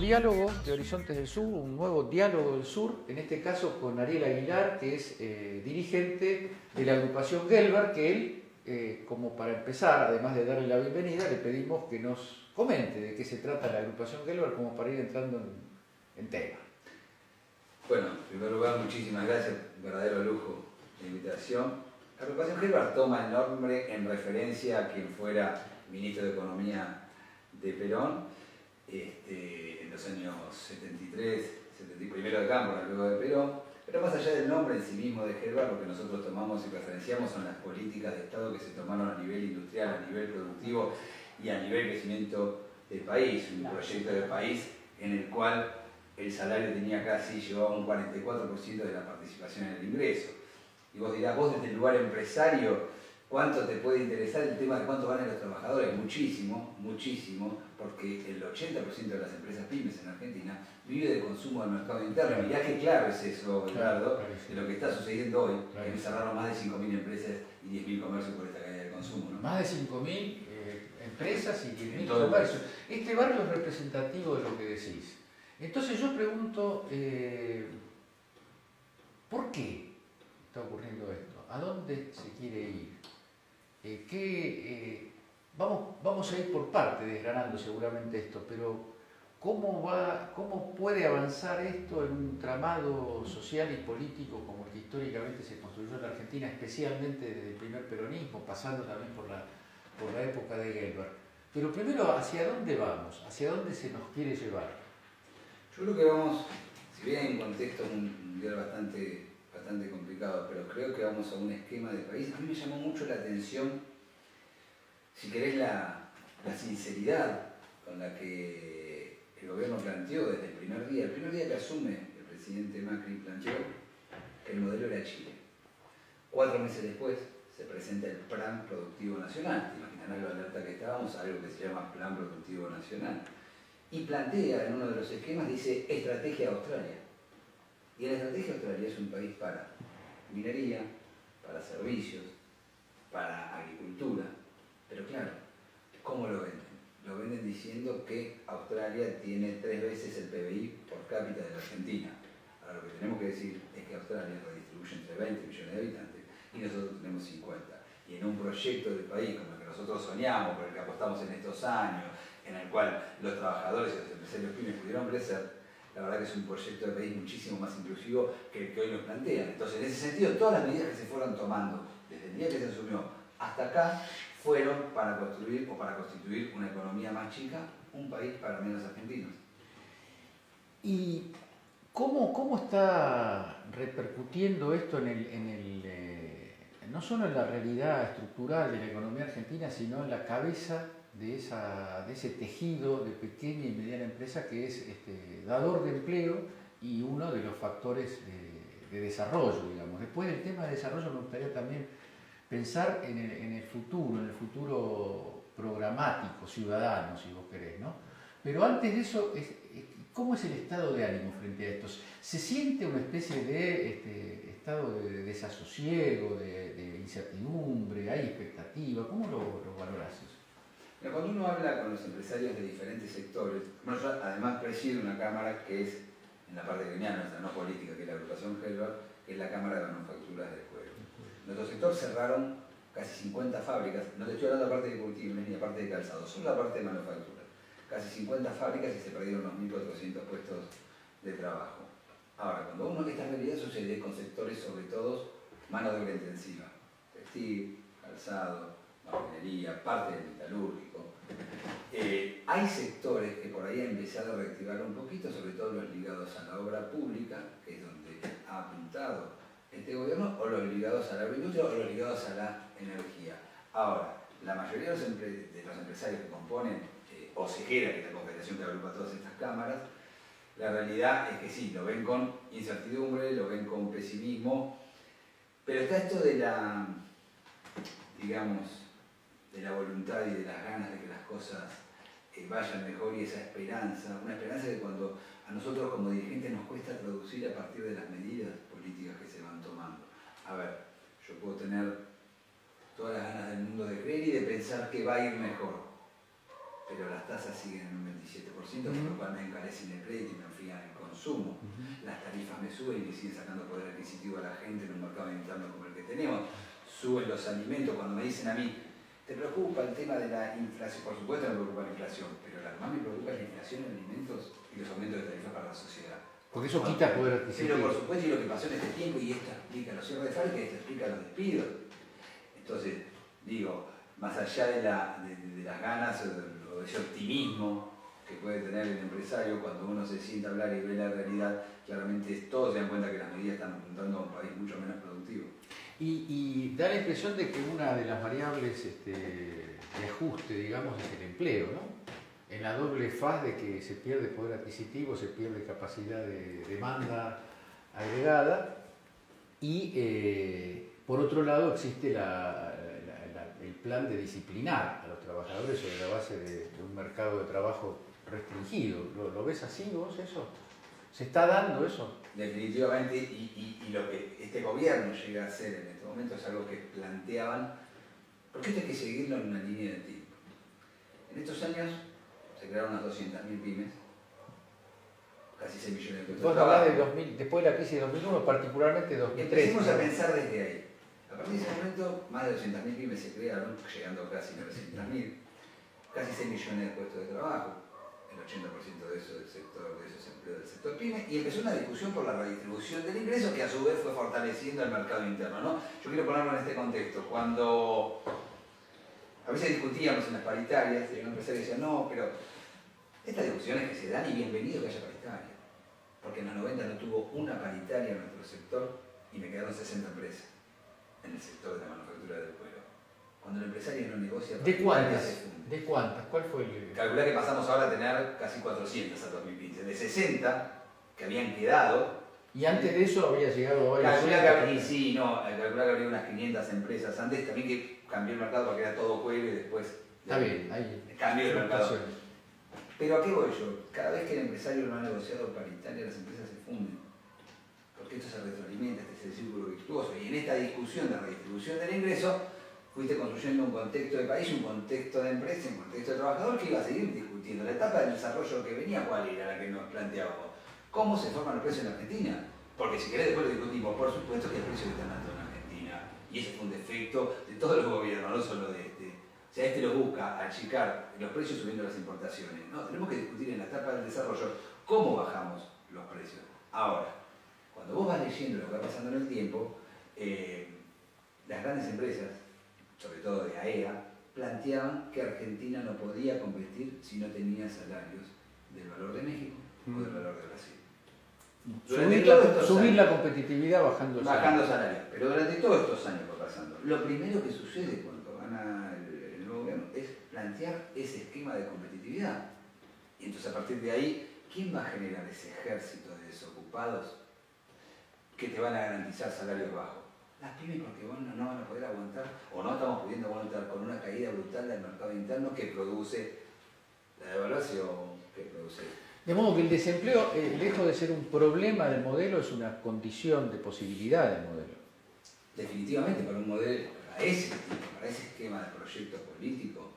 diálogo de Horizontes del Sur, un nuevo diálogo del sur, en este caso con Ariel Aguilar, que es dirigente de la agrupación Gelbar, que él, como para empezar, además de darle la bienvenida, le pedimos que nos comente de qué se trata la agrupación Gelbar, como para ir entrando en tema. Bueno, en primer lugar, muchísimas gracias, un verdadero lujo de invitación. La agrupación Gelbar toma el nombre en referencia a quien fuera ministro de Economía de Perón, en los años 73, primero de Cámpora, luego de Perón. Pero más allá del nombre en sí mismo de Gelbar, lo que nosotros tomamos y referenciamos son las políticas de Estado que se tomaron a nivel industrial, a nivel productivo y a nivel crecimiento del país. Un proyecto de país en el cual el salario llevaba un 44% de la participación en el ingreso. Y vos dirás, vos desde el lugar empresario, ¿cuánto te puede interesar el tema de cuánto ganan los trabajadores? Muchísimo, muchísimo, porque el 80% de las empresas pymes en Argentina vive de consumo del mercado interno. Mirá qué claro es eso, Eduardo, de lo que está sucediendo hoy, que cerraron más de 5.000 empresas y 10.000 comercios por esta caída de consumo, ¿no? Más de 5.000 empresas y 10.000 comercios. Este barrio es representativo de lo que decís. Entonces yo pregunto, ¿por qué está ocurriendo esto? ¿A dónde se quiere ir? Vamos a ir por parte desgranando seguramente esto, pero ¿cómo puede avanzar esto en un tramado social y político como el que históricamente se construyó en la Argentina, especialmente desde el primer peronismo, pasando también por la época de Gelbar? Pero primero, ¿hacia dónde vamos? ¿Hacia dónde se nos quiere llevar? Yo creo que vamos, si bien en contexto mundial bastante complicado, pero creo que vamos a un esquema de país. A mí me llamó mucho la atención, si querés, la sinceridad con la que el gobierno planteó desde el primer día que asume el presidente Macri, planteó que el modelo era Chile. 4 meses después se presenta el Plan Productivo Nacional. Te imaginarás lo alerta que estábamos, algo que se llama Plan Productivo Nacional. Y plantea en uno de los esquemas, dice, Estrategia Australia. Y la Estrategia Australia es un país para minería, para servicios, para agricultura. Pero claro, ¿cómo lo venden? Lo venden diciendo que Australia tiene 3 veces el PBI por cápita de la Argentina. Ahora lo que tenemos que decir es que Australia redistribuye entre 20 millones de habitantes y nosotros tenemos 50. Y en un proyecto de país como el que nosotros soñamos, por el que apostamos en estos años, en el cual los trabajadores y los empresarios pymes pudieron crecer, la verdad que es un proyecto de país muchísimo más inclusivo que el que hoy nos plantean. Entonces, en ese sentido, todas las medidas que se fueron tomando desde el día que se asumió hasta acá fueron para construir o para constituir una economía más chica, un país para menos argentinos. ¿Y cómo está repercutiendo esto no solo en la realidad estructural de la economía argentina, sino en la cabeza de ese tejido de pequeña y mediana empresa que es dador de empleo y uno de los factores de desarrollo, digamos? Después del tema de desarrollo me gustaría también pensar en el futuro programático, ciudadano, si vos querés, ¿no? Pero antes de eso, ¿cómo es el estado de ánimo frente a esto? ¿Se siente una especie de estado de desasosiego, de incertidumbre? ¿Hay expectativa? ¿Cómo lo valorás eso? Cuando uno habla con los empresarios de diferentes sectores, bueno, yo además presido una cámara que es, en la parte gremial nuestra, no política, que es la agrupación Gelbar, que es la Cámara de Manufacturas del Cuero. Nuestro sector cerraron casi 50 fábricas, no te estoy hablando de la parte de cultivos ni la parte de calzado, solo la parte de manufactura. Casi 50 fábricas y se perdieron unos 1.400 puestos de trabajo. Ahora, cuando uno esta realidad sucede con sectores, sobre todo, mano de obra intensiva, textil, calzado, marroquinería, parte del metalúrgico. Hay sectores que por ahí han empezado a reactivar un poquito, sobre todo los ligados a la obra pública, que es donde ha apuntado este gobierno, o los ligados a la agroindustria o los ligados a la energía. Ahora, la mayoría de los empresarios que componen OSEGERA, que es la confederación que agrupa todas estas cámaras, la realidad es que sí, lo ven con incertidumbre, lo ven con pesimismo, pero está esto de la, digamos, de la voluntad y de las ganas de que las cosas vayan mejor y esa esperanza, una esperanza que cuando a nosotros como dirigentes nos cuesta traducir a partir de las medidas políticas que se van tomando. A ver, yo puedo tener todas las ganas del mundo de creer y de pensar que va a ir mejor, pero las tasas siguen en un 27%, por lo cual me encarecen el crédito y me enfrían el consumo. Las tarifas me suben y me siguen sacando poder adquisitivo a la gente en un mercado interno como el que tenemos. Suben los alimentos. Cuando me dicen a mí, ¿te preocupa el tema de la inflación? Por supuesto me preocupa la inflación, pero lo que más me preocupa es la inflación en alimentos y los aumentos de tarifas para la sociedad. Porque eso quita poder adquisitivo. Pero por supuesto, y lo que pasó en este tiempo, y esto explica los cierres de fábrica, y esto explica los despidos. Entonces, digo, más allá de las ganas o de ese optimismo que puede tener el empresario, cuando uno se sienta a hablar y ve la realidad, claramente todos se dan cuenta que las medidas están apuntando a un país mucho menos productivo. Y da la impresión de que una de las variables de ajuste, digamos, es el empleo, ¿no? En la doble faz de que se pierde poder adquisitivo, se pierde capacidad de demanda agregada y por otro lado existe el plan de disciplinar a los trabajadores sobre la base de un mercado de trabajo restringido. ¿Lo ves así vos eso? ¿Se está dando eso? Definitivamente, y lo que este gobierno llega a hacer en este momento es algo que planteaban, porque esto hay que seguirlo en una línea de tiempo. En estos años se crearon unas 200.000 pymes, casi 6 millones de puestos Vos de trabajo. hablás de 2000, después de la crisis de 2001, particularmente 2003. Empecemos a pensar desde ahí. A partir de ese momento, más de 200.000 pymes se crearon, llegando a casi 900.000, casi 6 millones de puestos de trabajo, el 80% de eso de esos empleos del sector pyme, y empezó una discusión por la redistribución del ingreso que a su vez fue fortaleciendo el mercado interno, ¿no? Yo quiero ponerlo en este contexto. Cuando a veces discutíamos en las paritarias, y un empresario decía, no, pero estas discusiones que se dan y bienvenido que haya paritaria, porque en los 90 no tuvo una paritaria en nuestro sector y me quedaron 60 empresas en el sector de la manufactura del cuero. Cuando el empresario no negocia ¿De cuántas? se funde. ¿De cuántas? ¿Cuál fue el...? Calculá que pasamos ahora a tener casi 400 a 2015, de 60 que habían quedado. Y antes de eso había llegado a Calculá que habría unas 500 empresas antes, también que cambió el mercado para que era todo cuero y después... Está bien, ahí. Cambio el mercado. Pero ¿a qué voy yo? Cada vez que el empresario no ha negociado paritaria, las empresas se funden. Porque esto se retroalimenta, este es el círculo virtuoso. Y en esta discusión de redistribución del ingreso, fuiste construyendo un contexto de país, un contexto de empresa, un contexto de trabajador que iba a seguir discutiendo. La etapa del desarrollo que venía, ¿cuál era la que nos planteábamos? ¿Cómo se forman los precios en Argentina? Porque si querés después lo discutimos, por supuesto que el precio está alto en Argentina. Y ese fue un defecto de todos los gobiernos, no solo de este. O sea, este lo busca achicar los precios subiendo las importaciones. No, tenemos que discutir en la etapa del desarrollo cómo bajamos los precios. Ahora, cuando vos vas leyendo lo que va pasando en el tiempo, las grandes empresas, sobre todo de AEA, planteaban que Argentina no podía competir si no tenía salarios del valor de México o del valor de Brasil. Subir la competitividad bajando el salario. Pero durante todos estos años fue pasando. Lo primero que sucede cuando gana el nuevo gobierno es plantear ese esquema de competitividad. Y entonces a partir de ahí, ¿quién va a generar ese ejército de desocupados que te van a garantizar salarios bajos? Las pymes, porque bueno, no van a poder aguantar o no estamos pudiendo aguantar con una caída brutal del mercado interno que produce la devaluación que produce. De modo que el desempleo, lejos de ser un problema del modelo, es una condición de posibilidad del modelo. Definitivamente, para un modelo, para ese esquema de proyecto político,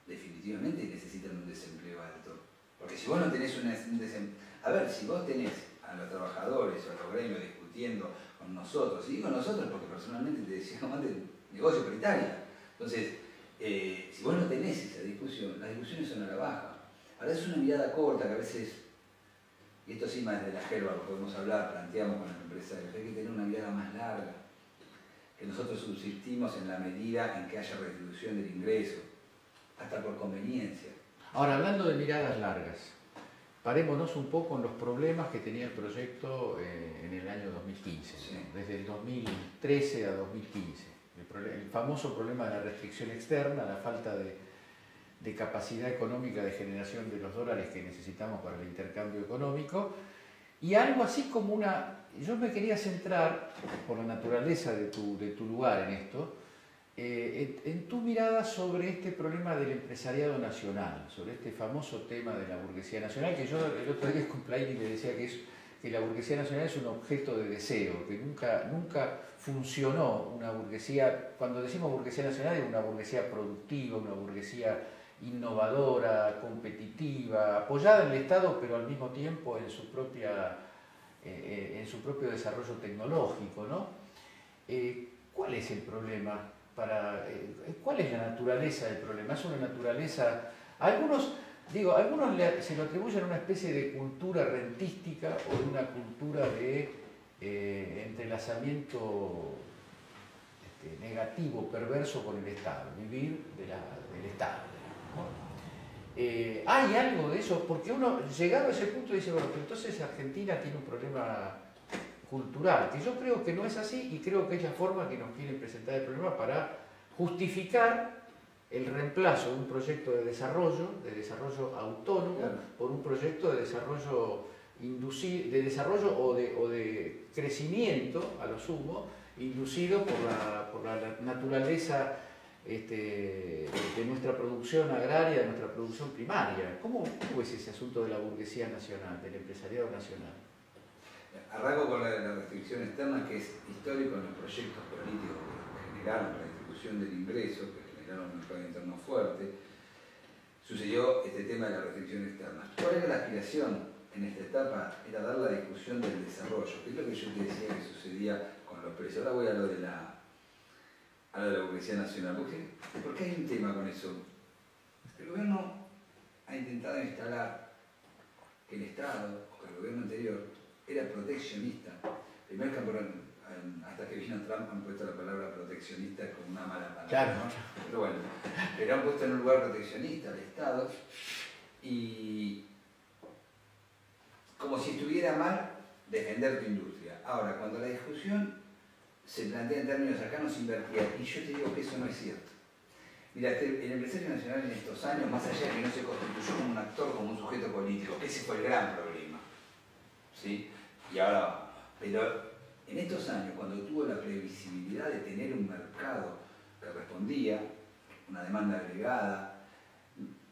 definitivamente necesitan un desempleo alto. Porque si vos no tenés un desempleo... A ver, si vos tenés a los trabajadores o a los gremios discutiendo con nosotros, y digo nosotros porque personalmente te decía antes, negocio paritaria. Entonces, si vos no tenés esa discusión, las discusiones son a la baja. Ahora es una mirada corta que a veces, y esto sí más de la jerga lo podemos hablar, planteamos con los empresarios, hay que tener una mirada más larga, que nosotros subsistimos en la medida en que haya redistribución del ingreso, hasta por conveniencia. Ahora, hablando de miradas largas, parémonos un poco en los problemas que tenía el proyecto en el año 2015, sí. Desde el 2013 a 2015. El famoso problema de la restricción externa, la falta de capacidad económica de generación de los dólares que necesitamos para el intercambio económico, y algo así como yo me quería centrar, por la naturaleza de tu lugar en esto, en tu mirada sobre este problema del empresariado nacional, sobre este famoso tema de la burguesía nacional, que yo el otro día con Plaini le decía que la burguesía nacional es un objeto de deseo, que nunca funcionó una burguesía. Cuando decimos burguesía nacional es una burguesía productiva, una burguesía innovadora, competitiva, apoyada en el Estado, pero al mismo tiempo en su propio desarrollo tecnológico, ¿no? ¿Cuál es el problema? ¿Cuál es la naturaleza del problema? ¿Es una naturaleza? Algunos se lo atribuyen a una especie de cultura rentística o de una cultura de entrelazamiento negativo, perverso con el Estado, vivir del Estado. ¿No? ¿Hay algo de eso? Porque uno, llegado a ese punto, dice, bueno, pero entonces Argentina tiene un problema cultural, que yo creo que no es así y creo que es la forma que nos quieren presentar el problema para justificar el reemplazo de un proyecto de desarrollo autónomo, claro, por un proyecto de desarrollo o de crecimiento, a lo sumo, inducido por la naturaleza de nuestra producción agraria, de nuestra producción primaria. ¿Cómo es ese asunto de la burguesía nacional, del empresariado nacional? Arranco con la restricción externa, que es histórico en los proyectos políticos que generaron la distribución del ingreso, que generaron un mercado interno fuerte. Sucedió este tema de la restricción externa. ¿Cuál era la aspiración en esta etapa? Era dar la discusión del desarrollo, que es lo que yo te decía que sucedía con los precios. Ahora voy a lo de la burguesía nacional. ¿Por qué hay un tema con eso? El gobierno ha intentado instalar que el Estado, o que el gobierno anterior, era proteccionista. Primero hasta que vino Trump han puesto la palabra proteccionista como una mala palabra, claro, ¿no? Pero bueno, pero han puesto en un lugar proteccionista al Estado y como si estuviera mal defender tu industria. Ahora, cuando la discusión se plantea en términos acá no se invertía, y yo te digo que eso no es cierto. Mira, el empresario nacional en estos años, más allá de que no se constituyó como un actor, como un sujeto político, que ese fue el gran problema, ¿sí? Y ahora, pero en estos años, cuando tuvo la previsibilidad de tener un mercado que respondía, una demanda agregada,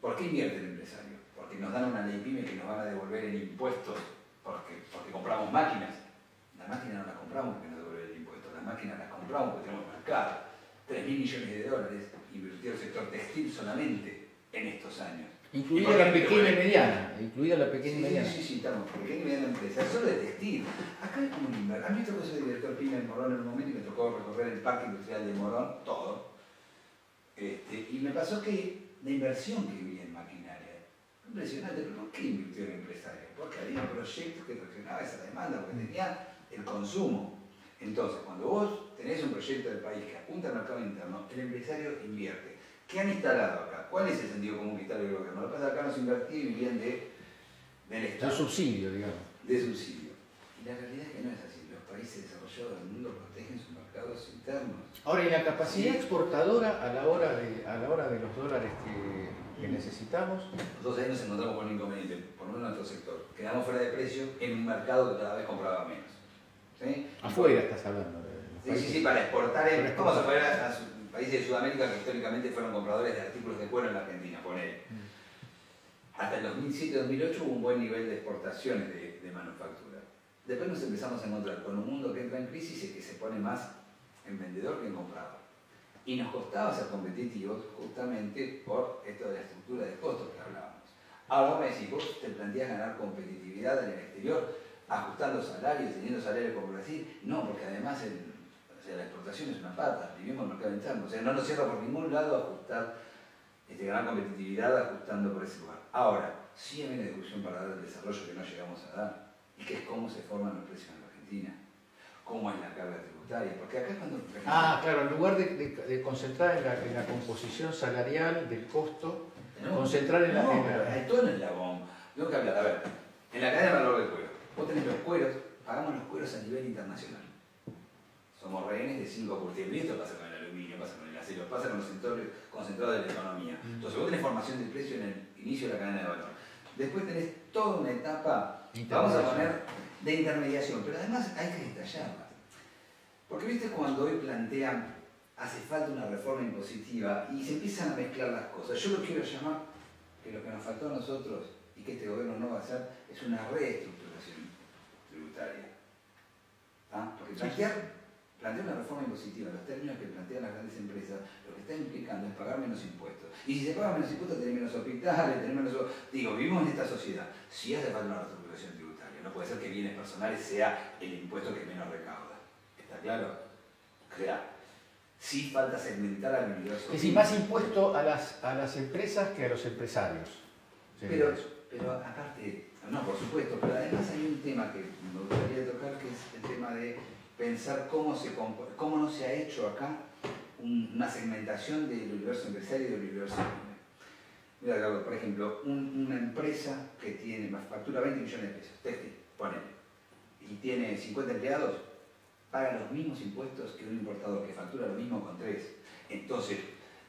¿por qué invierte el empresario? Porque nos dan una ley PYME que nos van a devolver en impuestos porque compramos máquinas. Las máquinas no las compramos porque nos devuelven el impuesto, las máquinas las compramos porque tenemos mercado. 3.000 millones de dólares invirtió el sector textil solamente en estos años. Incluida la pequeña y mediana. Incluida la pequeña y mediana. Sí, estamos. Pequeña y mediana empresa. Solo de textil. Acá hay como un inversor. A mí me tocó ser director PYME en Morón en un momento y me tocó recorrer el parque industrial de Morón, todo. Y me pasó que la inversión que vi en maquinaria, impresionante, pero ¿por qué invirtió el empresario? Porque había un proyecto que reaccionaba a esa demanda, porque tenía el consumo. Entonces, cuando vos tenés un proyecto del país que apunta al mercado interno, el empresario invierte. ¿Qué han instalado acá? ¿Cuál es el sentido común que instala el gobierno? Lo que pasa es que acá no se invertía y vivían del Estado. De subsidio, digamos. De subsidio. Y la realidad es que no es así. Los países desarrollados del mundo protegen sus mercados internos. Ahora, ¿y la capacidad exportadora a la hora de los dólares que necesitamos? Nosotros ahí nos encontramos con un inconveniente, por lo menos en nuestro sector. Quedamos fuera de precio en un mercado que cada vez compraba menos. ¿Sí? Afuera estás hablando. Sí, para exportar. Vamos afuera a países de Sudamérica que históricamente fueron compradores de artículos de cuero en la Argentina, ponele. Hasta el 2007-2008 hubo un buen nivel de exportaciones de manufactura. Después nos empezamos a encontrar con un mundo que entra en crisis y que se pone más en vendedor que en comprador. Y nos costaba ser competitivos justamente por esto de la estructura de costos que hablábamos. Ahora me decís, vos te planteás ganar competitividad en el exterior, ajustando salarios, teniendo salarios como Brasil. No, porque además la exportación es una pata, vivimos en el mercado interno. O sea, no nos cierra por ningún lado ajustar, ganar competitividad ajustando por ese lugar. Ahora, sí hay una discusión para dar el desarrollo que no llegamos a dar, y que es cómo se forman los precios en la Argentina, cómo es la carga tributaria, porque acá es cuando... claro, en lugar de concentrar en la composición salarial del costo, concentrar en la... Todo en el eslabón. Tengo que hablar, a ver, en la cadena de valor del cuero, vos tenés los cueros, pagamos los cueros a nivel internacional. Somos rehenes de 5%. Y esto pasa con el aluminio, pasa con el acero, pasa con los sectores concentrados de la economía. Entonces vos tenés formación del precio en el inicio de la cadena de valor. Después tenés toda una etapa, vamos a poner, de intermediación, pero además hay que detallarla. Porque viste cuando hoy plantean, hace falta una reforma impositiva y se empiezan a mezclar las cosas. Yo lo quiero llamar, que lo que nos faltó a nosotros y que este gobierno no va a hacer, es una reestructuración tributaria. Porque plantear una reforma impositiva en los términos que plantean las grandes empresas, lo que está implicando es pagar menos impuestos. Y si se pagan menos impuestos, tenés menos hospitales, tenés menos... Digo, vivimos en esta sociedad. Si hace falta una reestructuración tributaria, no puede ser que bienes personales sea el impuesto que menos recauda. ¿Está claro? Claro. Sí falta segmentar al universo. Es decir, más impuesto a las empresas que a los empresarios. Pero aparte, no, por supuesto, pero además hay un tema que me gustaría tocar, que es el tema de pensar cómo no se ha hecho acá una segmentación del universo empresario y del universo pyme. Mira, Carlos, por ejemplo, una empresa que factura 20 millones de pesos, textil, ponele, y tiene 50 empleados, paga los mismos impuestos que un importador que factura lo mismo con 3. Entonces,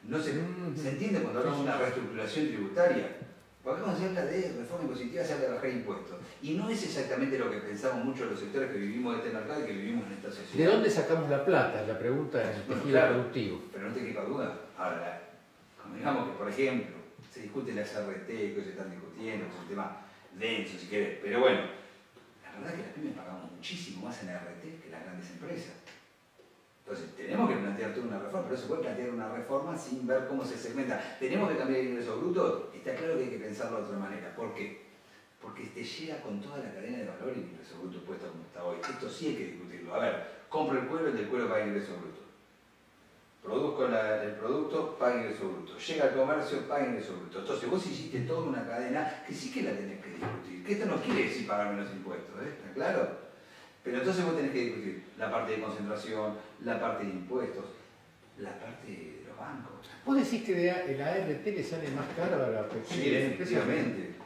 no se entiende cuando hablamos de una reestructuración tributaria. Porque cuando se habla de reforma impositiva se habla de bajar impuestos. Y no es exactamente lo que pensamos muchos los sectores que vivimos de este mercado y que vivimos en esta sociedad. ¿De dónde sacamos la plata? La pregunta es el tejido claro, productivo. Pero no te quepa duda. Ahora, digamos que, por ejemplo, se discute la SRT, que se están discutiendo, es un tema denso si querés. Pero bueno, la verdad es que las pymes pagamos muchísimo más en RT que las grandes empresas. Entonces, tenemos que plantear toda una reforma, pero se puede plantear una reforma sin ver cómo se segmenta. ¿Tenemos que cambiar el ingreso bruto? Está claro que hay que pensarlo de otra manera. ¿Por qué? Porque te llega con toda la cadena de valor el ingreso bruto puesto como está hoy. Esto sí hay que discutirlo. A ver, compro el cuero, el del cuero paga el ingreso bruto. Produzco el producto, paga ingreso bruto. Llega al comercio, paga ingreso bruto. Entonces, vos hiciste toda una cadena que sí que la tenés que discutir. Que esto no quiere decir pagar menos impuestos, ¿está claro? Pero entonces vos tenés que discutir la parte de concentración, la parte de impuestos, la parte de los bancos. ¿Vos decís que el ART le sale más caro a la pequeña empresa? Definitivamente.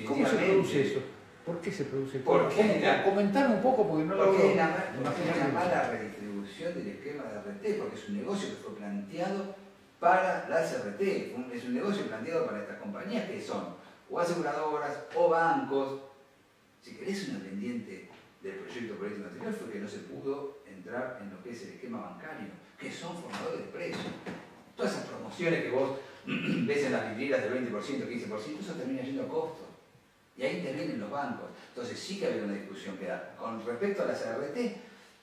¿Cómo se produce eso? ¿Por qué se produce eso? Comentar un poco porque no lo Porque es una mala redistribución del esquema de RT, porque es un negocio que fue planteado para las RT. Es un negocio planteado para estas compañías que son o aseguradoras o bancos. Si querés una pendiente del proyecto político anterior fue que no se pudo entrar en lo que es el esquema bancario, que son formadores de precios. Todas esas promociones que vos ves en las vitrinas del 20%, 15%, eso termina yendo a costo. Y ahí intervienen los bancos. Entonces sí que había una discusión que dar. Con respecto a las ART,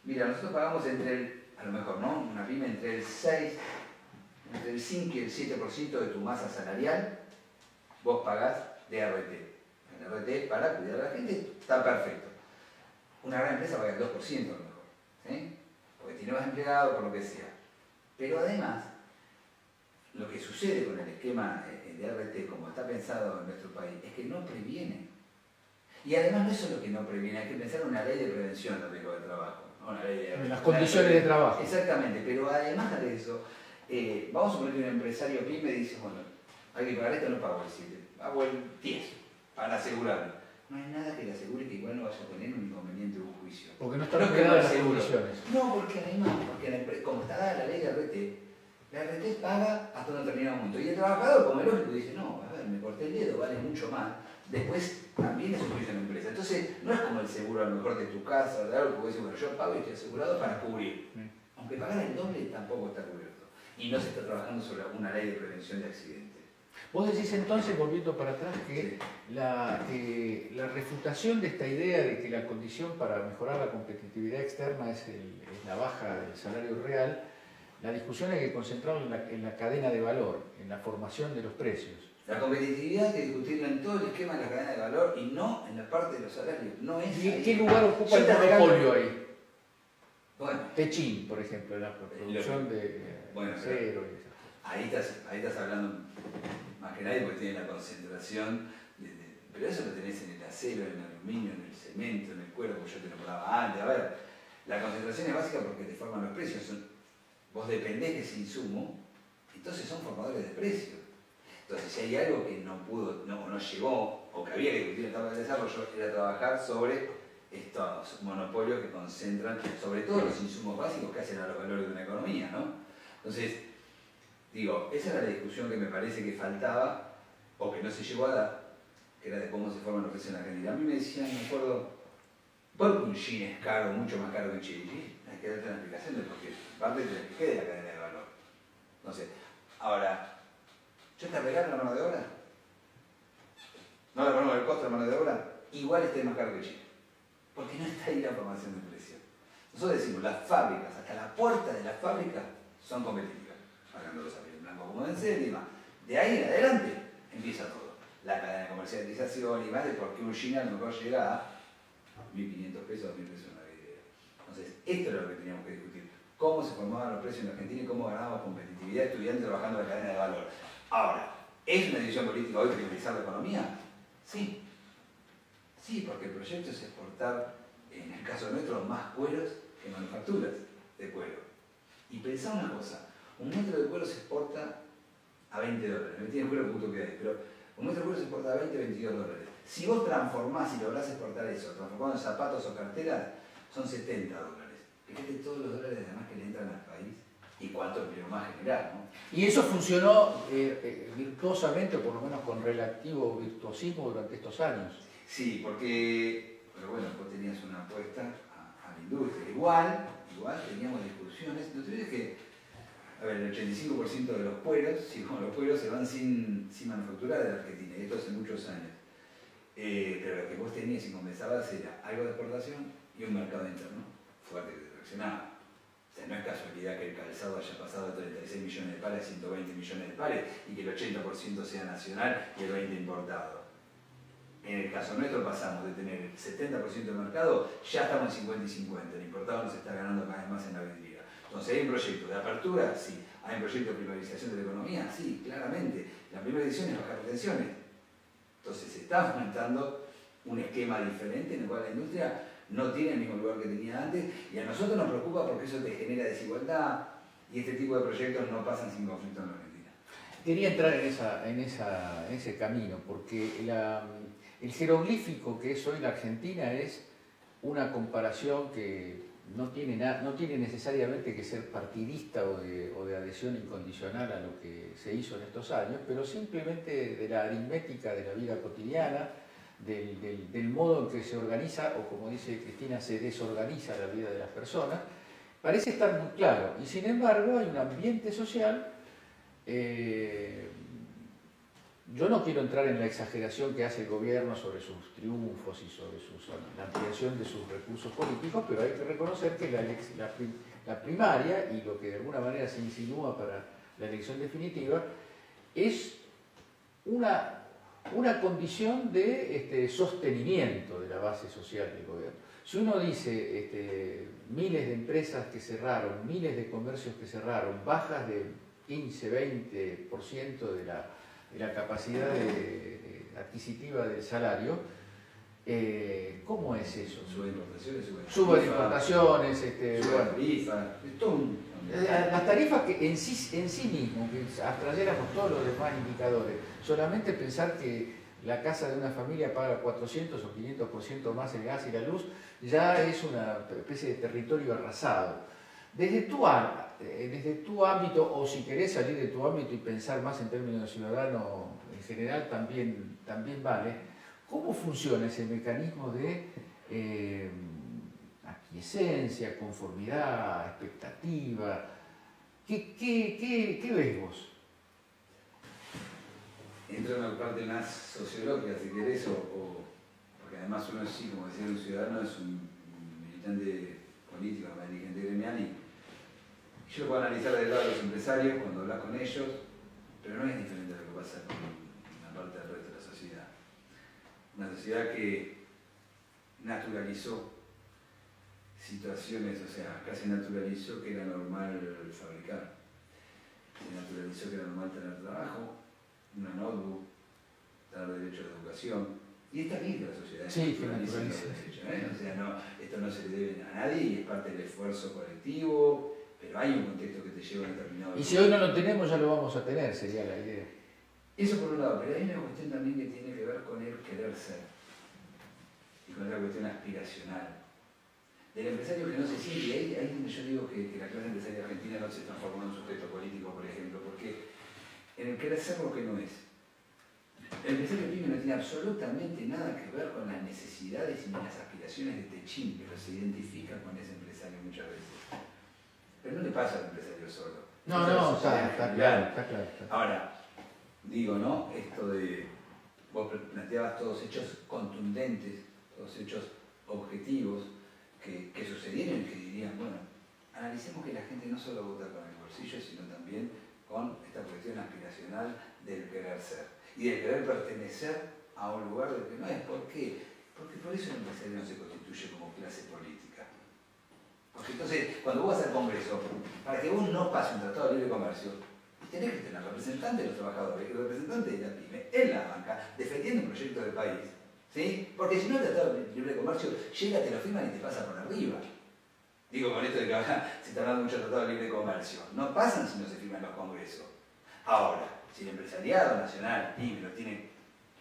mira, nosotros pagamos a lo mejor, ¿no? Una pyme entre el 5 y el 7% de tu masa salarial, vos pagás de RT. El RT para cuidar a la gente está perfecto. Una gran empresa paga el 2% a lo mejor, ¿sí? Porque tiene más empleados, por lo que sea. Pero además, lo que sucede con el esquema de RT, como está pensado en nuestro país, es que no previene. Y además no es solo que no previene, hay que pensar en una ley de prevención del riesgo de trabajo. Una ley de las condiciones de trabajo. Exactamente, pero además de eso, vamos a suponer que un empresario pyme dice, bueno, hay que pagar esto, no pago el 7, pago el 10 para asegurarlo. No hay nada que le asegure que igual no vaya a tener un inconveniente o un juicio. Porque no están creadas las condiciones. No, porque además, como está dada la ley de RT, la RT paga hasta un determinado momento. Y el trabajador, como el lógico, dice, no, a ver, me corté el dedo, vale mucho más. Después también es un juicio en la empresa. Entonces, no es como el seguro a lo mejor de tu casa o de algo, porque dices, bueno, yo pago y estoy asegurado para cubrir. Aunque pagar el doble tampoco está cubierto. Y no se está trabajando sobre una ley de prevención de accidentes. Vos decís entonces, volviendo para atrás, que la refutación de esta idea de que la condición para mejorar la competitividad externa es la baja del salario real, la discusión hay que concentrarla en la cadena de valor, en la formación de los precios. La competitividad hay que discutirla en todo el esquema de la cadena de valor y no en la parte de los salarios. No es ¿Y qué lugar ocupa el monopolio ahí? Bueno, Techín, por ejemplo, la producción de acero y eso. Ahí estás hablando más que nadie porque tiene la concentración, pero eso lo tenés en el acero, en el aluminio, en el cemento, en el cuero, como yo te nombraba antes. A ver, la concentración es básica porque te forman los precios. Vos dependés de ese insumo, entonces son formadores de precios. Entonces, si hay algo que no pudo, no llegó, o que había que discutir en etapa de desarrollo, era trabajar sobre estos monopolios que concentran sobre todo los insumos básicos que hacen a los valores de una economía, ¿no? Entonces, digo, esa era la discusión que me parece que faltaba, o que no se llegó a dar, que era de cómo se forman los precios en la Argentina. A mí me decían, me acuerdo, ¿por qué un jean es caro, mucho más caro que un Chile? Hay que darte una explicación de por qué. Parte de la que de la cadena de valor. No sé. Ahora, ¿yo te regalo la mano de obra? ¿No le ponemos el costo de la mano de obra? Igual esté más caro que Chile. Porque no está ahí la formación de precios. Nosotros decimos, las fábricas, hasta la puerta de la fábrica, son competitivas, hablando de los aviones blancos como deben ser y demás. De ahí en adelante empieza todo. La cadena de comercialización y más de por qué un jean a lo mejor llega a 1.500 pesos, 2.000 pesos una vidriera. Entonces, esto era lo que teníamos que discutir. Cómo se formaban los precios en Argentina y cómo ganábamos competitividad estudiantes trabajando en la cadena de valor. Ahora, ¿es una decisión política hoy priorizar la economía? Sí. Sí, porque el proyecto es exportar, en el caso nuestro, más cueros que manufacturas de cuero. Y pensá una cosa, un metro de cuero se exporta a $20. Me tiene cuero punto que hay, pero un metro de cuero se exporta a $22. Si vos transformás y lográs exportar eso, transformando en zapatos o carteras, son $70. Fíjate todos los dólares además que le entran al país y cuánto empleo más generar, ¿no? Y eso funcionó virtuosamente, o por lo menos con relativo virtuosismo durante estos años. Sí, porque, pero bueno, vos tenías una apuesta a la industria. Igual teníamos discusiones. No te olvides que, a ver, el 85% de los cueros, si como los cueros se van sin manufacturar de la Argentina, y esto hace muchos años. Pero lo que vos tenías y compensabas era algo de exportación y un mercado interno fuerte que te traccionaba. O sea, no es casualidad que el calzado haya pasado de 36 millones de pares a 120 millones de pares y que el 80% sea nacional y el 20% importado. En el caso nuestro pasamos de tener el 70% del mercado, ya estamos en 50 y 50, el importado nos está ganando cada vez más en la vidriera. Entonces, ¿hay un proyecto de apertura? Sí. ¿Hay un proyecto de privatización de la economía? Sí, claramente. La primera decisión es bajar retenciones. Entonces, se está fomentando un esquema diferente en el cual la industria no tiene el mismo lugar que tenía antes y a nosotros nos preocupa porque eso te genera desigualdad y este tipo de proyectos no pasan sin conflicto en la Argentina. Quería entrar en ese camino, porque el jeroglífico que es hoy la Argentina es una comparación que no tiene necesariamente que ser partidista o de adhesión incondicional a lo que se hizo en estos años, pero simplemente de la aritmética de la vida cotidiana, del modo en que se organiza, o como dice Cristina, se desorganiza la vida de las personas, parece estar muy claro. Y sin embargo hay un ambiente social. Yo no quiero entrar en la exageración que hace el gobierno sobre sus triunfos y sobre la ampliación de sus recursos políticos, pero hay que reconocer que la primaria, y lo que de alguna manera se insinúa para la elección definitiva, es una condición de sostenimiento de la base social del gobierno. Si uno dice miles de empresas que cerraron, miles de comercios que cerraron, bajas de 15-20% de la capacidad adquisitiva del salario, ¿cómo es eso? Suben importaciones, suben importaciones, las tarifas que en sí mismo, que abstrayéramos todos los demás indicadores, solamente pensar que la casa de una familia paga 400 o 500% más el gas y la luz, ya es una especie de territorio arrasado. Desde tu ámbito, o si querés salir de tu ámbito y pensar más en términos de ciudadano en general, también vale. ¿Cómo funciona ese mecanismo de aquiescencia, conformidad, expectativa? ¿Qué ves vos? Entra en una parte más sociológica, si querés, porque además uno sí, como decía, un ciudadano es un militante político, un dirigente gremial, y yo lo puedo analizar del lado de los empresarios cuando hablas con ellos, pero no es diferente a lo que pasa con una parte del resto de la sociedad. Una sociedad que naturalizó situaciones, o sea, casi naturalizó que era normal fabricar, se naturalizó que era normal tener trabajo, una notebook, dar derecho a la educación, y está aquí la sociedad. Sí, que naturaliza. O sea, esto no se le debe a nadie y es parte del esfuerzo colectivo, pero hay un contexto que te lleva a determinado. Y si hoy no lo tenemos, ya lo vamos a tener, sería la idea. Eso por un lado, pero hay una cuestión también que tiene que ver con el querer ser y con la cuestión aspiracional. Del empresario que no se siente, y ahí es donde yo digo que la clase empresaria argentina no se transformó en un sujeto político, por ejemplo, porque en el querer ser lo que no es. El empresario pyme no tiene absolutamente nada que ver con las necesidades y las aspiraciones de Techín, pero se identifica con ese empresario muchas veces. Pero no le pasa al empresario solo. No, está claro. Ahora, digo, ¿no? Esto de, vos planteabas todos hechos contundentes, todos hechos objetivos, que sucedieron y que dirían, bueno, analicemos que la gente no solo vota con el bolsillo, sino también con esta cuestión aspiracional del querer ser y del querer pertenecer a un lugar del que no es. ¿Por qué? Porque por eso el empresario no se constituye como clase política. Porque entonces, cuando vos vas al Congreso, para que vos no pases un tratado de libre comercio, tenés que tener representantes de los trabajadores y representantes de la pyme en la banca, defendiendo un proyecto de país. ¿Sí? Porque si no el tratado de libre comercio llega, te lo firman y te pasa por arriba. Digo con esto de que ahora se está hablando mucho de tratado de libre comercio. No pasan si no se firman los congresos. Ahora, si el empresariado nacional, pyme, tiene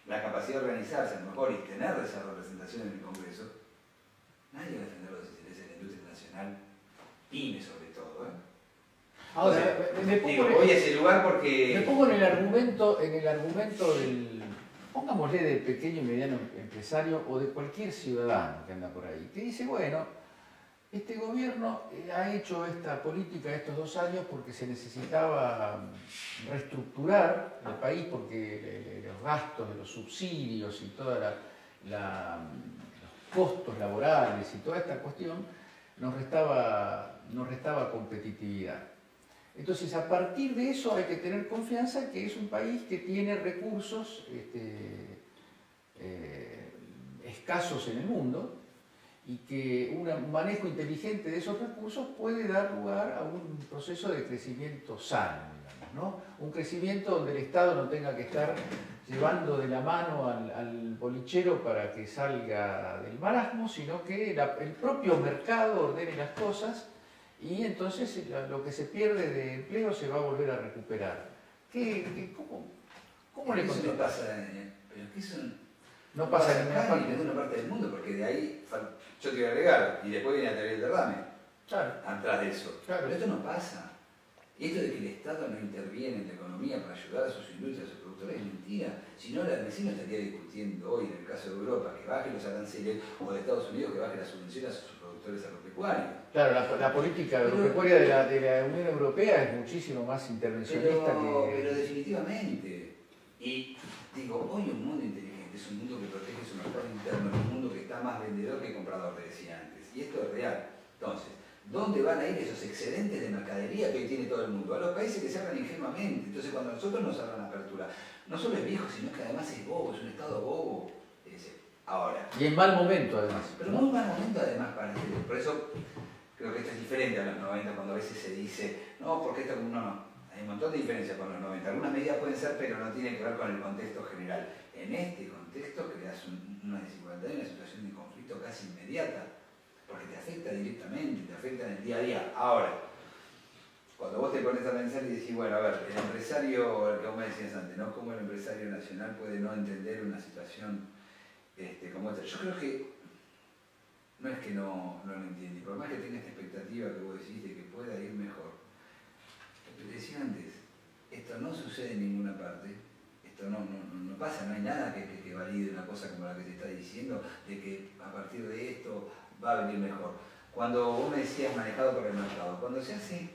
la capacidad de organizarse a lo mejor y tener esa representación en el Congreso, nadie va a defender los intereses de la industria nacional, pyme sobre todo. Ahora, voy a ese lugar porque... Me pongo en el argumento del, pongámosle, del pequeño y mediano empresario o de cualquier ciudadano que anda por ahí, que dice, bueno, este gobierno ha hecho esta política estos 2 años porque se necesitaba reestructurar el país, porque los gastos de los subsidios y todos los costos laborales y toda esta cuestión nos restaba competitividad. Entonces, a partir de eso hay que tener confianza que es un país que tiene recursos escasos en el mundo, y que un manejo inteligente de esos recursos puede dar lugar a un proceso de crecimiento sano, digamos, ¿no? Un crecimiento donde el Estado no tenga que estar llevando de la mano al bolichero para que salga del marasmo, sino que el propio mercado ordene las cosas y entonces lo que se pierde de empleo se va a volver a recuperar. ¿Cómo le contestas? Eso no pasa, pero que eso no pasa en ninguna parte del mundo, porque de ahí, yo te voy a agregar, y después viene a tener el derrame, claro, atrás de eso. Claro. Pero esto no pasa. Y esto de que el Estado no interviene en la economía para ayudar a sus industrias, a sus productores, es mentira. Si no, el vecino estaría discutiendo hoy, en el caso de Europa, que baje los aranceles, o de Estados Unidos, que baje las subvenciones a sus productores agropecuarios. Claro, la política agropecuaria de la Unión Europea es muchísimo más intervencionista pero definitivamente. Y digo, hoy un mundo inteligente es un mundo que protege su mercado interno, es un mundo que está más vendedor que comprador, te decía antes. Y esto es real. Entonces, ¿dónde van a ir esos excedentes de mercadería que hoy tiene todo el mundo? A los países que se abran ingenuamente. Entonces, cuando nosotros nos abran apertura, no solo es viejo, sino que además es bobo, es un Estado bobo. Ahora. Y en mal momento, además. Pero muy mal momento, además, para él. Por eso creo que esto es diferente a los 90, cuando a veces se dice, no, porque esto no. Hay un montón de diferencias con los 90. Algunas medidas pueden ser, pero no tienen que ver con el contexto general. En este contexto creas una desigualdad y una situación de conflicto casi inmediata, porque te afecta directamente, te afecta en el día a día. Ahora, cuando vos te pones a pensar y decís, bueno, a ver, el empresario, el que vos me decías antes, ¿no? ¿Cómo el empresario nacional puede no entender una situación como esta? Yo creo que no es que no lo entiende, por más que tenga esta expectativa que vos decís de que pueda ir mejor. Lo que te decía antes, esto no sucede en ninguna parte, esto no pasa, no hay nada que valide una cosa como la que te está diciendo, de que a partir de esto va a venir mejor. Cuando vos me decías manejado por el mercado, cuando se hace,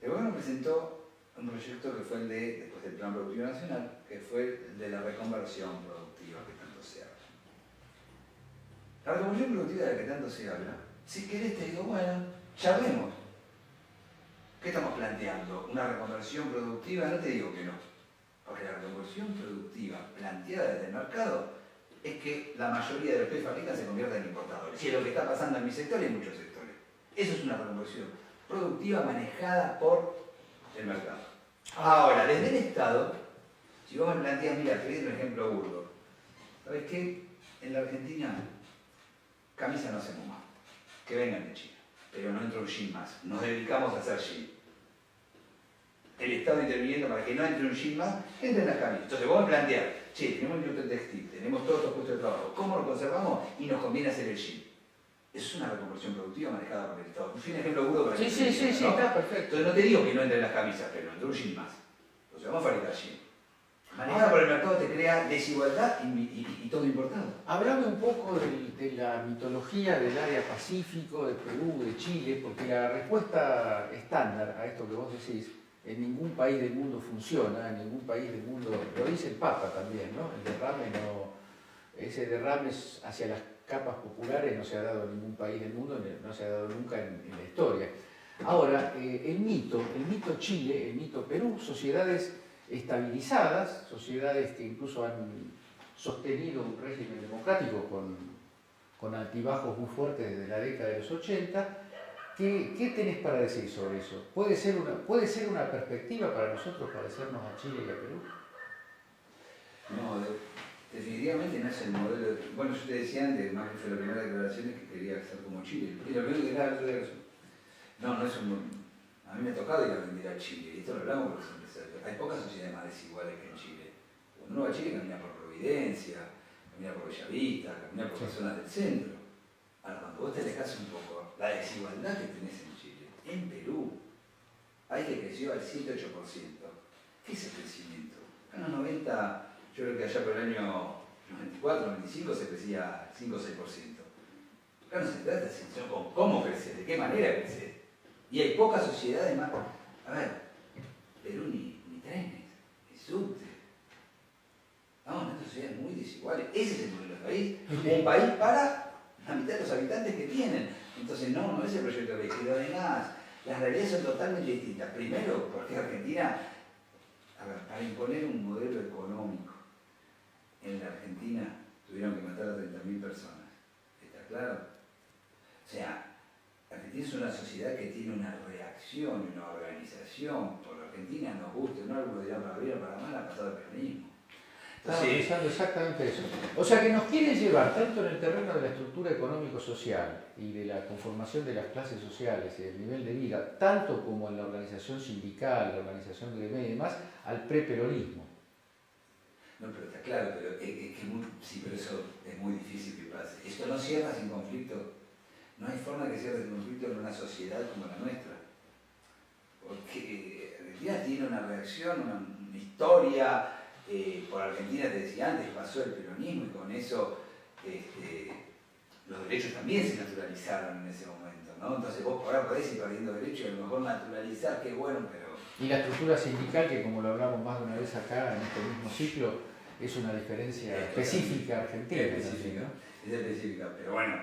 el gobierno presentó un proyecto que fue el de, después del Plan Productivo Nacional, que fue el de la reconversión productiva que tanto se habla. La reconversión productiva de la que tanto se habla, si querés te digo, bueno, charlemos. ¿Qué estamos planteando? ¿Una reconversión productiva? No te digo que no. Porque la reconversión productiva planteada desde el mercado es que la mayoría de los que fabrican se conviertan en importadores. Y es lo que está pasando en mi sector y en muchos sectores. Eso es una reconversión productiva manejada por el mercado. Ahora, desde el Estado, si vos me planteas, mira, te doy un ejemplo burdo. ¿Sabes qué? En la Argentina, camisa no hacemos más. Que vengan de China. Pero no entra un jean más. Nos dedicamos a hacer jean. El Estado interviniendo para que no entre un jean más, entren las camisas. Entonces vos me planteás, che, tenemos el industria textil, tenemos todos estos puestos de trabajo, ¿cómo lo conservamos? Y nos conviene hacer el jean. Eso es una reconversión productiva manejada por el Estado. Fui un ejemplo burdo para que sí, está perfecto. Entonces no te digo que no entren las camisas, pero entra un jean más. Entonces vamos a fabricar jean. Manejada por el mercado te crea desigualdad y todo importado. Hablame un poco de la mitología del área Pacífico, de Perú, de Chile, porque la respuesta estándar a esto que vos decís, en ningún país del mundo funciona, en ningún país del mundo, lo dice el Papa también, ¿no? El derrame no, ese derrame hacia las capas populares no se ha dado en ningún país del mundo, no se ha dado nunca en la historia. Ahora, el mito Chile, el mito Perú, sociedades estabilizadas, sociedades que incluso han sostenido un régimen democrático con altibajos muy fuertes desde la década de los 80. ¿Qué tenés para decir sobre eso? ¿Puede ser una perspectiva para nosotros parecernos a Chile y a Perú? No, definitivamente no es el modelo. Bueno, yo te decía antes, más que fue la primera declaración, es que quería ser como Chile. Y lo primero que era otra cosa. No es un. A mí me ha tocado ir a vender a Chile, y esto lo hablamos con los empresarios. Hay pocas sociedades más desiguales que en Chile. Cuando uno va a Chile, camina por Providencia, camina por Bellavista, camina por las zonas del centro. Ahora, cuando vos te alejás un poco, la desigualdad que tenés en Chile, en Perú, hay que creció al 7-8%. ¿Qué es el crecimiento? En los 90, yo creo que allá por el año 94, 95 se crecía 5 o 6%. Acá no se trata de cómo crecer, de qué manera crecer. Y hay pocas sociedades más. A ver, Perú ni trenes, ni subte. Estamos en sociedades muy desiguales. Ese es el modelo de país. Un país para la mitad de los habitantes que tienen. Entonces no es el proyecto de país. Y además, las realidades son totalmente distintas. Primero, porque Argentina, a ver, para imponer un modelo económico en la Argentina tuvieron que matar a 30.000 personas. ¿Está claro? O sea, Argentina es una sociedad que tiene una reacción, una organización. Por la Argentina, nos guste o no, algunos dirán para bien o para mal, ha pasado el peronismo. Estaba pensando exactamente eso. O sea que nos quieren llevar tanto en el terreno de la estructura económico-social y de la conformación de las clases sociales y del nivel de vida, tanto como en la organización sindical, la organización gremial y demás, al preperonismo. No, pero está claro, pero sí, pero eso es muy difícil que pase. Esto no cierra sin conflicto. No hay forma que cierre el conflicto en una sociedad como la nuestra. Porque Argentina tiene una reacción, una historia. Por Argentina, te decía antes, pasó el peronismo y con eso los derechos también se naturalizaron en ese momento, ¿no? Entonces vos ahora podés ir perdiendo derechos y a lo mejor naturalizar, qué bueno, pero... Y la estructura sindical, que como lo hablamos más de una vez acá en este mismo ciclo, es una diferencia específica argentina. Es específica, ¿no? Es específica, pero bueno...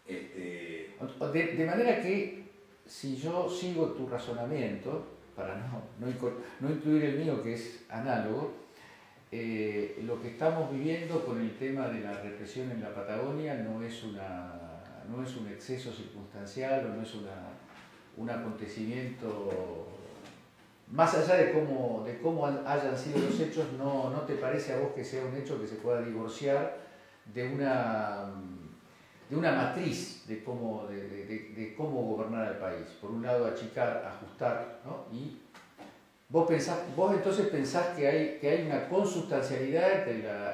De manera que, si yo sigo tu razonamiento, para no incluir el mío que es análogo, lo que estamos viviendo con el tema de la represión en la Patagonia no es un exceso circunstancial o no es un acontecimiento, más allá de cómo hayan sido los hechos, ¿no te parece a vos que sea un hecho que se pueda divorciar de una matriz de cómo gobernar el país? Por un lado, achicar, ajustar, ¿no? Y vos entonces pensás que hay una consustancialidad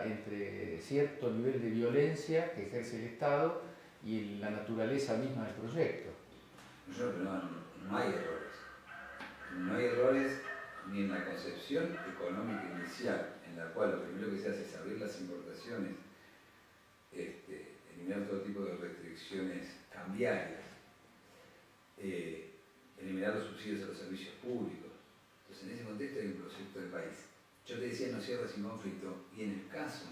entre cierto nivel de violencia que ejerce el Estado y la naturaleza misma del proyecto. Yo creo que no hay errores. No hay errores ni en la concepción económica inicial, en la cual lo primero que se hace es abrir las importaciones, eliminar todo tipo de restricciones cambiarias, eliminar los subsidios a los servicios públicos. Entonces, en ese contexto hay un proyecto de país. Yo te decía, no cierra sin conflicto, y en el caso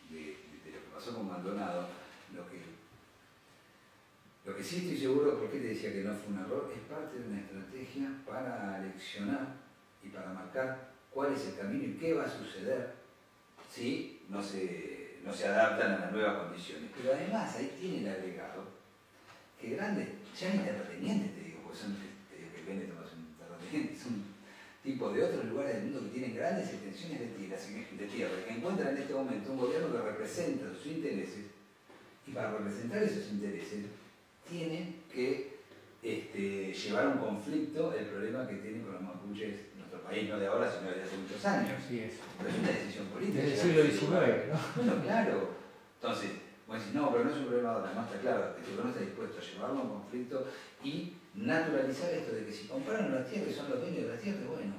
de lo que pasó con Maldonado, lo que sí estoy seguro, porque te decía que no fue un error, es parte de una estrategia para leccionar y para marcar cuál es el camino y qué va a suceder si no se adaptan a las nuevas condiciones. Pero además ahí tiene el agregado que grandes, ya ni terratenientes te digo, porque son que venden un terrateniente, son tipos de otros lugares del mundo que tienen grandes extensiones de tierra, que encuentran en este momento un gobierno que representa sus intereses, y para representar esos intereses tienen que llevar a un conflicto el problema que tienen con los mapuches en nuestro país, no de ahora, sino desde hace muchos años. Así es. Pero es una decisión política. Desde el siglo XIX, ¿no? Bueno, claro. Entonces, vos decís, no, pero no es un problema ahora, no está claro, el gobierno está dispuesto a llevarlo a un conflicto y naturalizar esto de que si compraron las tierras y son los dueños de las tierras, bueno,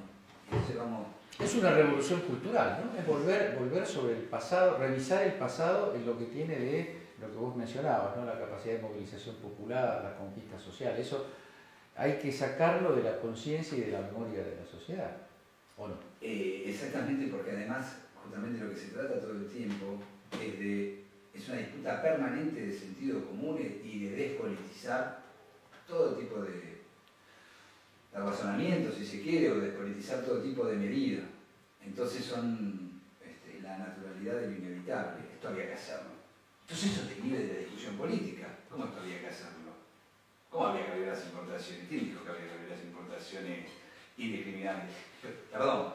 entonces vamos... Es una revolución cultural, ¿no? Es volver sobre el pasado, revisar el pasado en lo que tiene de lo que vos mencionabas, ¿no? La capacidad de movilización popular, la conquista social, eso hay que sacarlo de la conciencia y de la memoria de la sociedad, ¿o no? Exactamente, porque además, justamente lo que se trata todo el tiempo es de es una disputa permanente de sentido común y de despolitizar todo tipo de razonamiento, si se quiere, o despolitizar todo tipo de medida. Entonces son la naturalidad de lo inevitable. Esto había que hacerlo. Entonces eso te inhibe de la discusión política. ¿Cómo esto había que hacerlo? ¿Cómo había que abrir las importaciones? ¿Quién dijo que había que abrir las importaciones indiscriminadas? Perdón,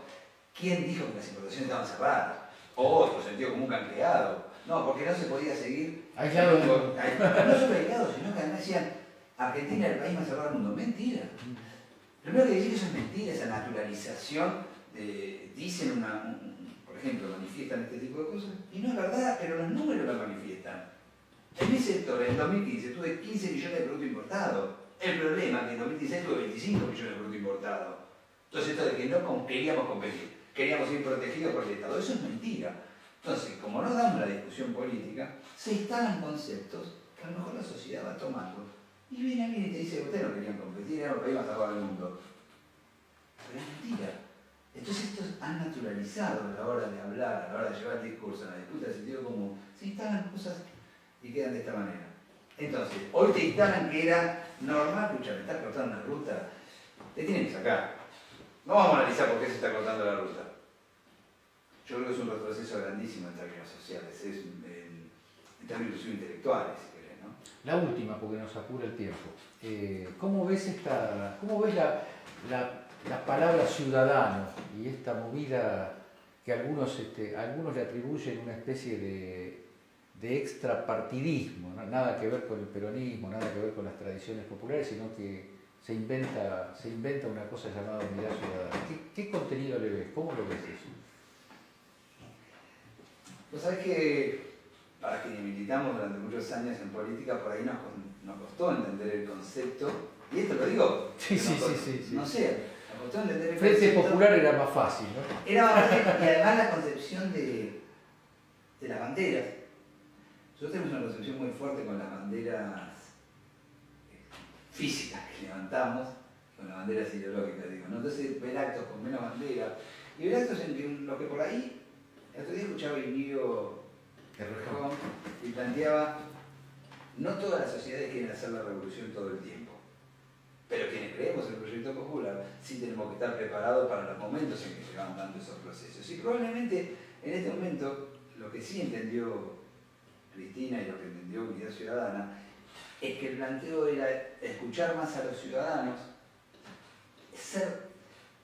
¿quién dijo que las importaciones estaban cerradas? O por sentido común que han creado. No, porque no se podía seguir aislado. No solo aislados, sino que además decían Argentina es el país más cerrado del mundo. Mentira. Primero que decir eso es mentira, esa naturalización. Dicen por ejemplo, manifiestan este tipo de cosas. Y no es verdad, pero los números lo manifiestan. En mi sector, en 2015, tuve 15 millones de productos importados. El problema es que en 2016 tuve 25 millones de productos importados. Entonces esto de que no queríamos competir, queríamos ir protegidos por el Estado, eso es mentira. Entonces, como no damos la discusión política, se instalan conceptos que a lo mejor la sociedad va tomando. Y viene alguien y te dice, ustedes no querían competir, era el país más cerrado del mundo. Pero es mentira. Entonces estos han naturalizado a la hora de hablar, a la hora de llevar el discurso, a la disputa del sentido común, se instalan cosas y quedan de esta manera. Entonces, hoy te instalan que era normal, escucha, me estás cortando la ruta, te tienen que sacar. No vamos a analizar por qué se está cortando la ruta. Yo creo que es un retroceso grandísimo en términos sociales, es en términos intelectuales, si querés, ¿no? La última, porque nos apura el tiempo. ¿Cómo ves la palabra ciudadano y esta movida que algunos le atribuyen una especie de extrapartidismo, ¿no? Nada que ver con el peronismo, nada que ver con las tradiciones populares, sino que se inventa una cosa llamada unidad ciudadana? ¿Qué contenido le ves? ¿Cómo lo ves eso? Pues sabés que para quienes militamos durante muchos años en política, por ahí nos costó entender el concepto, y esto lo digo, sí. No sé, nos costó entender el Frente concepto. Popular era más fácil, ¿no? Era más fácil, y además la concepción de las banderas. Nosotros tenemos una concepción muy fuerte con las banderas físicas que levantamos, con las banderas ideológicas, digo, ¿no? Entonces ver actos con menos bandera, y ver actos en que lo que por ahí. El otro día escuchaba a Emilio Errejón y planteaba, no todas las sociedades quieren hacer la revolución todo el tiempo, pero quienes creemos en el proyecto popular sí tenemos que estar preparados para los momentos en que se van dando esos procesos. Y probablemente en este momento lo que sí entendió Cristina y lo que entendió Unidad Ciudadana es que el planteo era escuchar más a los ciudadanos, ser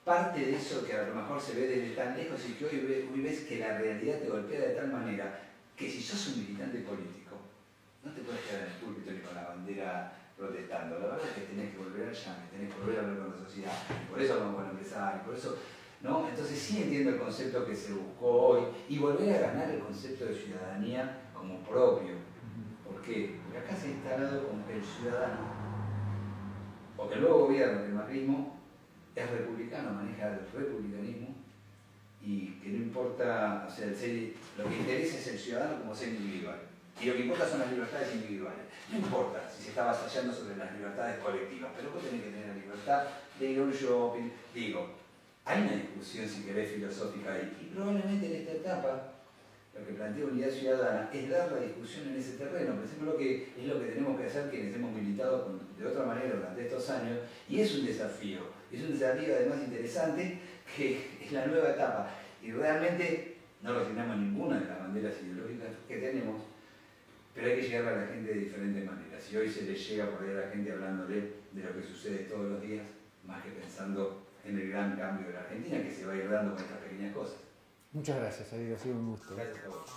parte de eso que a lo mejor se ve desde tan lejos y que hoy ves que la realidad te golpea de tal manera que si sos un militante político no te puedes quedar en el púlpito ni con la bandera protestando. La verdad es que tenés que volver al llame, tenés que volver a hablar con la sociedad. Por eso hablamos con el empresario, por eso, ¿no? Entonces sí entiendo el concepto que se buscó hoy y volver a ganar el concepto de ciudadanía como propio. ¿Por qué? Porque acá se ha instalado como que el ciudadano, o que el nuevo gobierno del macrismo es republicano, maneja el republicanismo y que no importa, o sea, lo que interesa es el ciudadano como ser individual. Y lo que importa son las libertades individuales. No importa si se está avasallando sobre las libertades colectivas, pero vos tenés que tener la libertad de ir a un shopping. Digo, hay una discusión, si querés, filosófica ahí. Y probablemente en esta etapa, lo que plantea Unidad Ciudadana es dar la discusión en ese terreno. Pensemos que es lo que tenemos que hacer quienes hemos militado de otra manera durante estos años. Y es un desafío. Es un desafío además interesante, que es la nueva etapa. Y realmente no lo tenemos ninguna de las banderas ideológicas que tenemos, pero hay que llegar a la gente de diferentes maneras. Y hoy se le llega por ahí a la gente hablándole de lo que sucede todos los días, más que pensando en el gran cambio de la Argentina que se va a ir dando con estas pequeñas cosas. Muchas gracias, ha sido un gusto. Gracias a vos.